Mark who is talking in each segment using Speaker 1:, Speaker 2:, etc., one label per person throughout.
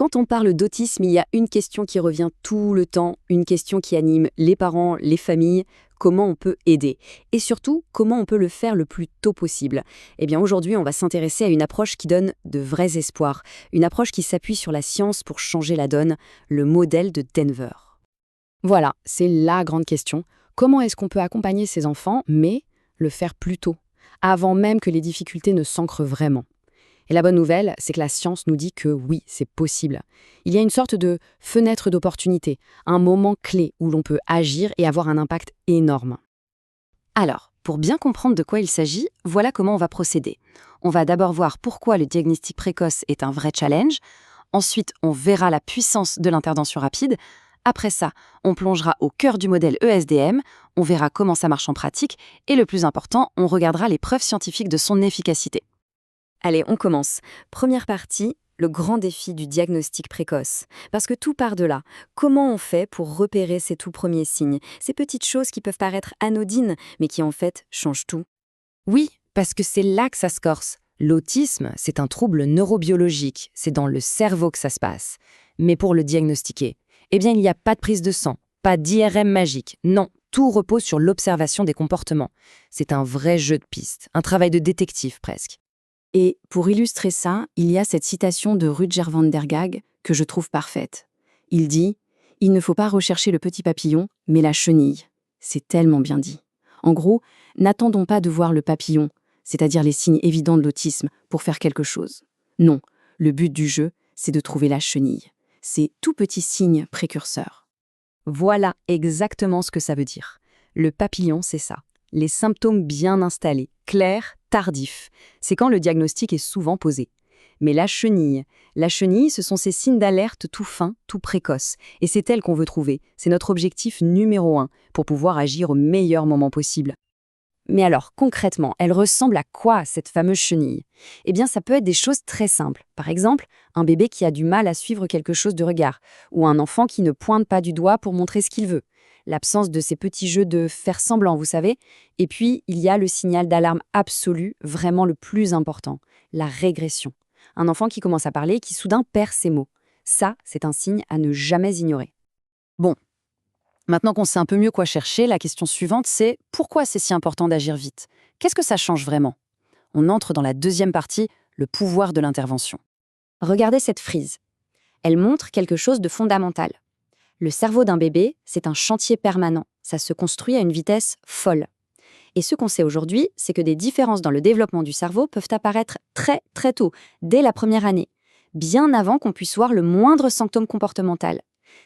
Speaker 1: Quand on parle d'autisme, il y a une question qui revient tout le temps, une question qui anime les parents, les familles, comment on peut aider? Et surtout, comment on peut le faire le plus tôt possible? Eh bien aujourd'hui, on va s'intéresser à une approche qui donne de vrais espoirs, une approche qui s'appuie sur la science pour changer la donne, le modèle de Denver. Voilà, c'est la grande question. Comment est-ce qu'on peut accompagner ces enfants, mais le faire plus tôt, avant même que les difficultés ne s'ancrent vraiment? Et la bonne nouvelle, c'est que la science nous dit que oui, c'est possible. Il y a une sorte de fenêtre d'opportunité, un moment clé où l'on peut agir et avoir un impact énorme. Alors, pour bien comprendre de quoi il s'agit, voilà comment on va procéder. On va d'abord voir pourquoi le diagnostic précoce est un vrai challenge. Ensuite, on verra la puissance de l'intervention rapide. Après ça, on plongera au cœur du modèle ESDM, on verra comment ça marche en pratique, et le plus important, on regardera les preuves scientifiques de son efficacité. Allez, on commence. Première partie, le grand défi du diagnostic précoce. Parce que tout part de là. Comment on fait pour repérer ces tout premiers signes, ces petites choses qui peuvent paraître anodines, mais qui en fait changent tout? Oui, parce que c'est là que ça se corse. L'autisme, c'est un trouble neurobiologique, c'est dans le cerveau que ça se passe. Mais pour le diagnostiquer, eh bien il n'y a pas de prise de sang, pas d'IRM magique, non. Tout repose sur l'observation des comportements. C'est un vrai jeu de piste, un travail de détective presque. Et pour illustrer ça, il y a cette citation de Rutger van der Gaag que je trouve parfaite. Il dit « Il ne faut pas rechercher le petit papillon, mais la chenille ». C'est tellement bien dit. En gros, n'attendons pas de voir le papillon, c'est-à-dire les signes évidents de l'autisme, pour faire quelque chose. Non, le but du jeu, c'est de trouver la chenille. Ces tout petits signes précurseurs. Voilà exactement ce que ça veut dire. Le papillon, c'est ça. Les symptômes bien installés, clairs, tardifs. C'est quand le diagnostic est souvent posé. Mais la chenille, ce sont ces signes d'alerte tout fins, tout précoces. Et c'est elle qu'on veut trouver. C'est notre objectif numéro 1 pour pouvoir agir au meilleur moment possible. Mais alors, concrètement, elle ressemble à quoi, cette fameuse chenille? Eh bien, ça peut être des choses très simples. Par exemple, un bébé qui a du mal à suivre quelque chose de regard, ou un enfant qui ne pointe pas du doigt pour montrer ce qu'il veut. L'absence de ces petits jeux de faire semblant, vous savez. Et puis, il y a le signal d'alarme absolu, vraiment le plus important, la régression. Un enfant qui commence à parler et qui soudain perd ses mots. Ça, c'est un signe à ne jamais ignorer. Bon. Maintenant qu'on sait un peu mieux quoi chercher, la question suivante, c'est pourquoi c'est si important d'agir vite? Qu'est-ce que ça change vraiment? On entre dans la deuxième partie, le pouvoir de l'intervention. Regardez cette frise. Elle montre quelque chose de fondamental. Le cerveau d'un bébé, c'est un chantier permanent. Ça se construit à une vitesse folle. Et ce qu'on sait aujourd'hui, c'est que des différences dans le développement du cerveau peuvent apparaître très très tôt, dès la première année, bien avant qu'on puisse voir le moindre symptôme comportemental.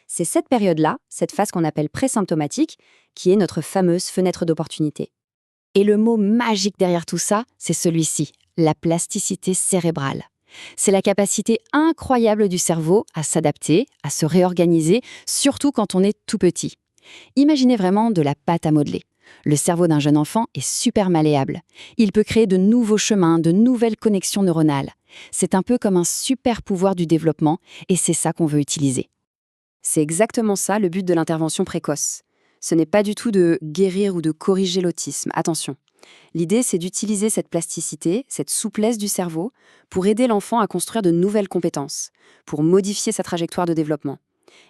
Speaker 1: C'est cette période-là, cette phase qu'on appelle présymptomatique, qui est notre fameuse fenêtre d'opportunité. Et le mot magique derrière tout ça, c'est celui-ci, la plasticité cérébrale. C'est la capacité incroyable du cerveau à s'adapter, à se réorganiser, surtout quand on est tout petit. Imaginez vraiment de la pâte à modeler. Le cerveau d'un jeune enfant est super malléable. Il peut créer de nouveaux chemins, de nouvelles connexions neuronales. C'est un peu comme un super pouvoir du développement, et c'est ça qu'on veut utiliser. C'est exactement ça le but de l'intervention précoce. Ce n'est pas du tout de guérir ou de corriger l'autisme, attention. L'idée, c'est d'utiliser cette plasticité, cette souplesse du cerveau, pour aider l'enfant à construire de nouvelles compétences, pour modifier sa trajectoire de développement.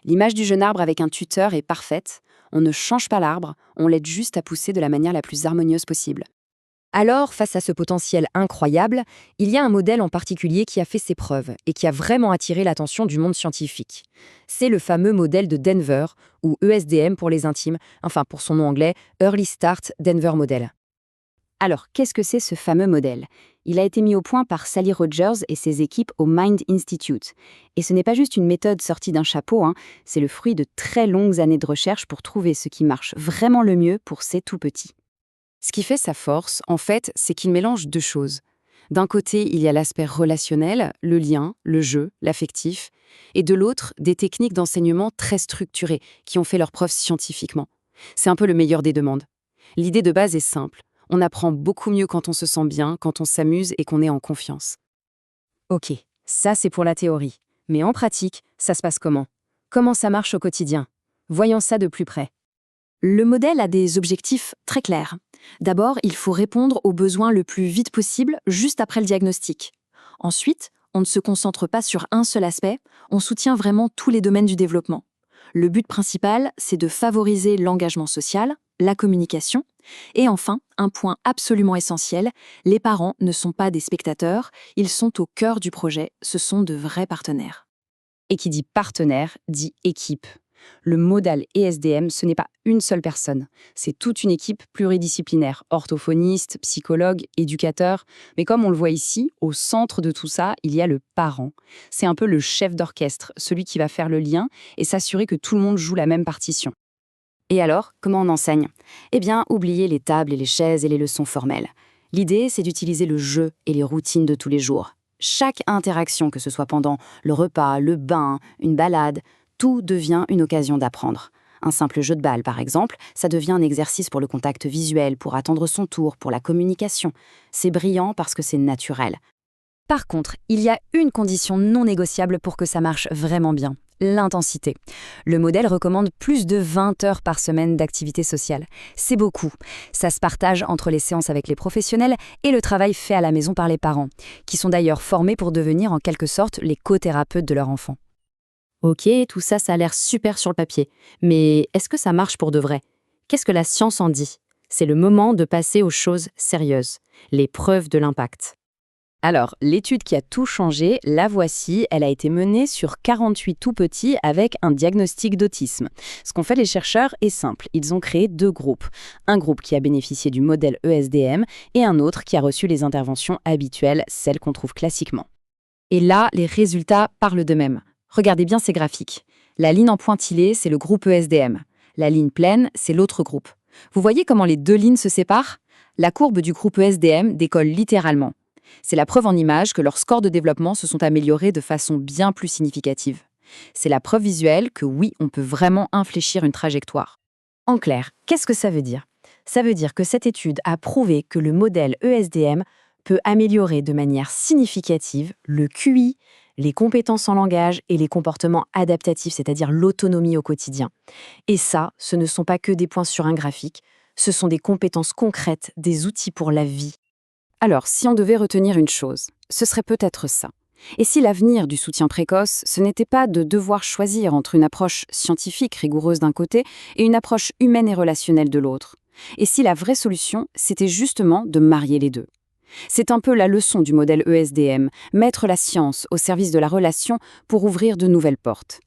Speaker 1: L'image du jeune arbre avec un tuteur est parfaite. On ne change pas l'arbre, on l'aide juste à pousser de la manière la plus harmonieuse possible. Alors, face à ce potentiel incroyable, il y a un modèle en particulier qui a fait ses preuves et qui a vraiment attiré l'attention du monde scientifique. C'est le fameux modèle de Denver, ou ESDM pour les intimes, enfin pour son nom anglais, Early Start Denver Model. Alors, qu'est-ce que c'est ce fameux modèle? Il a été mis au point par Sally Rogers et ses équipes au Mind Institute. Et ce n'est pas juste une méthode sortie d'un chapeau, c'est le fruit de très longues années de recherche pour trouver ce qui marche vraiment le mieux pour ces tout-petits. Ce qui fait sa force, en fait, c'est qu'il mélange deux choses. D'un côté, il y a l'aspect relationnel, le lien, le jeu, l'affectif, et de l'autre, des techniques d'enseignement très structurées qui ont fait leurs preuves scientifiquement. C'est un peu le meilleur des deux mondes. L'idée de base est simple. On apprend beaucoup mieux quand on se sent bien, quand on s'amuse et qu'on est en confiance. Ok, ça c'est pour la théorie. Mais en pratique, ça se passe comment? Comment ça marche au quotidien? Voyons ça de plus près. Le modèle a des objectifs très clairs. D'abord, il faut répondre aux besoins le plus vite possible, juste après le diagnostic. Ensuite,
Speaker 2: on ne se concentre pas sur un seul aspect, on soutient vraiment tous les domaines du développement. Le but principal, c'est de favoriser l'engagement social, la communication, et enfin, un point absolument essentiel, les parents ne sont pas des spectateurs, ils sont au cœur du projet, ce sont de vrais partenaires.
Speaker 1: Et qui dit partenaire, dit équipe. Le modèle ESDM, ce n'est pas une seule personne. C'est toute une équipe pluridisciplinaire, orthophoniste, psychologue, éducateur. Mais comme on le voit ici, au centre de tout ça, il y a le parent. C'est un peu le chef d'orchestre, celui qui va faire le lien et s'assurer que tout le monde joue la même partition. Et alors, comment on enseigne? Eh bien, oubliez les tables et les chaises et les leçons formelles. L'idée, c'est d'utiliser le jeu et les routines de tous les jours. Chaque interaction, que ce soit pendant le repas, le bain, une balade, tout devient une occasion d'apprendre. Un simple jeu de balle, par exemple, ça devient un exercice pour le contact visuel, pour attendre son tour, pour la communication. C'est brillant parce que c'est naturel. Par contre, il y a une condition non négociable pour que ça marche vraiment bien: l'intensité. Le modèle recommande plus de 20 heures par semaine d'activité sociale. C'est beaucoup. Ça se partage entre les séances avec les professionnels et le travail fait à la maison par les parents, qui sont d'ailleurs formés pour devenir en quelque sorte les co-thérapeutes de leur enfant. Ok, tout ça, ça a l'air super sur le papier. Mais est-ce que ça marche pour de vrai? Qu'est-ce que la science en dit? C'est le moment de passer aux choses sérieuses, les preuves de l'impact. Alors, l'étude qui a tout changé, la voici, elle a été menée sur 48 tout-petits avec un diagnostic d'autisme. Ce qu'ont fait les chercheurs est simple, ils ont créé 2 groupes. Un groupe qui a bénéficié du modèle ESDM et un autre qui a reçu les interventions habituelles, celles qu'on trouve classiquement. Et là, les résultats parlent d'eux-mêmes. Regardez bien ces graphiques. La ligne en pointillé, c'est le groupe ESDM. La ligne pleine, c'est l'autre groupe. Vous voyez comment les 2 lignes se séparent? La courbe du groupe ESDM décolle littéralement. C'est la preuve en images que leurs scores de développement se sont améliorés de façon bien plus significative. C'est la preuve visuelle que oui, on peut vraiment infléchir une trajectoire. En clair, qu'est-ce que ça veut dire? Ça veut dire que cette étude a prouvé que le modèle ESDM peut améliorer de manière significative le QI, les compétences en langage et les comportements adaptatifs, c'est-à-dire l'autonomie au quotidien. Et ça, ce ne sont pas que des points sur un graphique, ce sont des compétences concrètes, des outils pour la vie. Alors, si on devait retenir une chose, ce serait peut-être ça. Et si l'avenir du soutien précoce, ce n'était pas de devoir choisir entre une approche scientifique rigoureuse d'un côté et une approche humaine et relationnelle de l'autre? Et si la vraie solution, c'était justement de marier les deux? C'est un peu la leçon du modèle ESDM, mettre la science au service de la relation pour ouvrir de nouvelles portes.